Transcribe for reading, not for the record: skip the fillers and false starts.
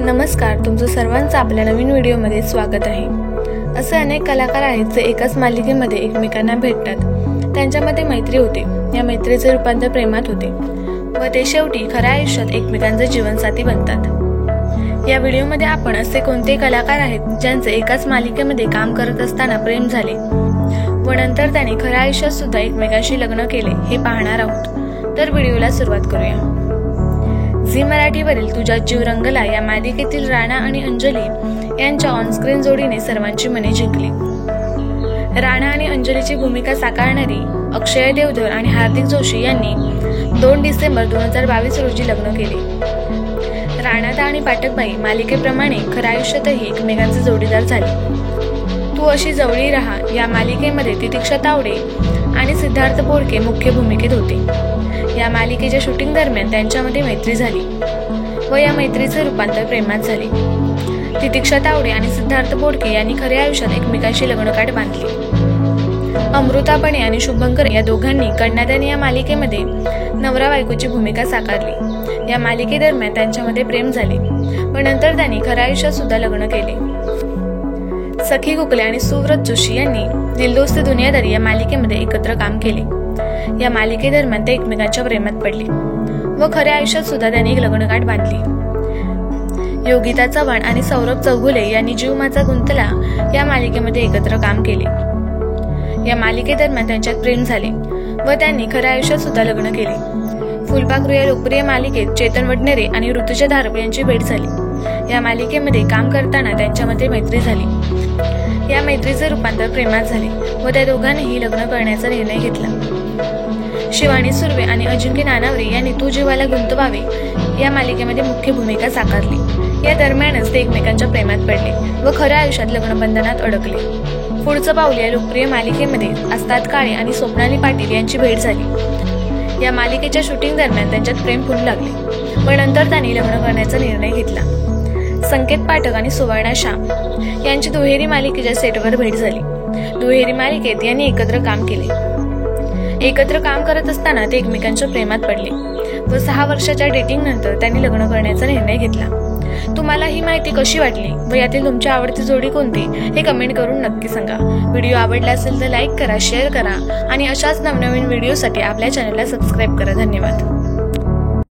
नमस्कार, तुमचं सर्वांचं आपल्या नवीन व्हिडिओमध्ये स्वागत आहे। असे अनेक कलाकार आहेत जे एकाच मालिकेमध्ये एकमेकांना भेटतात। त्यांच्यामध्ये मैत्री होते, या मैत्रीचे रूपांतर प्रेमात होते व ते शेवटी खऱ्या आयुष्यात एकमेकांचे जीवनसाथी बनतात। या व्हिडिओमध्ये आपण असे कोणते कलाकार आहेत ज्यांचे एकाच मालिकेमध्ये काम करत असताना प्रेम झाले व नंतर त्यांनी खऱ्या आयुष्यात सुद्धा एकमेकांशी लग्न केले हे पाहणार आहोत। तर व्हिडिओला सुरुवात करूया। झी मराठीवरील तुझ्या जीव रंगला या मालिकेतील राणा आणि अंजली यांच्या ऑनस्क्रीन जोडीने सर्वांची मने जिंकली। राणा आणि अंजलीची भूमिका साकारणारी अक्षय देवधर आणि हार्दिक जोशी यांनी 2 डिसेंबर 2022 रोजी लग्न केले। राणादा आणि पाठकबाई मालिकेप्रमाणे खऱ्या आयुष्यातही एकमेकांचे जोडीदार झाले। तू अशी जवळी राहा या मालिकेमध्ये तितिक्षा तावडे आणि सिद्धार्थ बोडके मुख्य भूमिकेत होते। या मालिकेच्या शूटिंग दरम्यान त्यांच्यामध्ये मैत्री झाली व या मैत्रीचे रूपांतर प्रेमात झाले। तितिक्षा तावडे आणि सिद्धार्थ बोडके यांनी खऱ्या आयुष्यात एकमेकांशी लग्नगाठ बांधली। अमृता बने आणि शुभंकर या दोघांनी कन्यादान या मालिकेमध्ये नवरा बायकोची भूमिका साकारली। या मालिकेदरम्यान त्यांच्यामध्ये प्रेम झाले व नंतर त्यांनी खऱ्या आयुष्यात सुद्धा लग्न केले। सखी गोखले आणि सुव्रत जोशी यांनी दिल दोस्ती दुनियादारी या मालिकेमध्ये एकत्र काम केले। या मालिकेदरम्यान ते एकमेकांच्या प्रेमात पडले व खऱ्या आयुष्यात सुद्धा त्यांनी एक लग्नगाठ बांधली। योगिता चव्हाण आणि सौरभ चौगुले यांनी जीव माझा गुंतला या मालिकेमध्ये एकत्र काम केले। या मालिकेदरम्यान त्यांच्यात प्रेम झाले व त्यांनी खऱ्या आयुष्यात सुद्धा लग्न केले। फुलपाखरू या लोकप्रिय मालिकेत चेतन वडनेरे आणि ऋतुजा धारप यांची भेट झाली। या मालिकेमध्ये काम करताना त्यांच्यामध्ये मैत्री झाली। या मैत्रीचे रूपांतर प्रेमात झाले व त्या दोघांनीही लग्न करण्याचा निर्णय घेतला। शिवानी सुर्वे आणि अजिंक्य नानावरे यांनी तू जीवाला गुंतवावे या मालिकेमध्ये मुख्य भूमिका साकारली। या दरम्यानच ते एकमेकांच्या प्रेमात पडले व खऱ्या आयुष्यात लग्नबंधनात अडकले। पुढचं पाऊल या लोकप्रिय मालिकेमध्ये अस्ताद काळे आणि स्वप्नाली पाटील यांची भेट झाली। या मालिकेच्या शूटिंग दरम्यान त्यांच्यात प्रेम फुलू लागले व नंतर त्यांनी लग्न करण्याचा निर्णय घेतला। संकेत पाठक आणि सुवर्णा शाम यांची दुहेरी मालिकेच्या सेटवर भेट झाली। दुहेरी मालिकेत यांनी एकत्र काम केले। एकत्र काम करत असताना ते एकमेकांच्या प्रेमात पडले व 6 वर्षाच्या डेटिंग नंतर त्यांनी लग्न करण्याचा निर्णय घेतला। तुम्हाला ही माहिती कशी वाटली व यातील तुमची आवडती जोडी कोणती हे कमेंट करून नक्की सांगा। व्हिडिओ आवडला असेल तर लाईक करा, शेअर करा आणि अशाच नवनवीन व्हिडिओसाठी आपल्या चॅनलला सबस्क्राईब करा। धन्यवाद।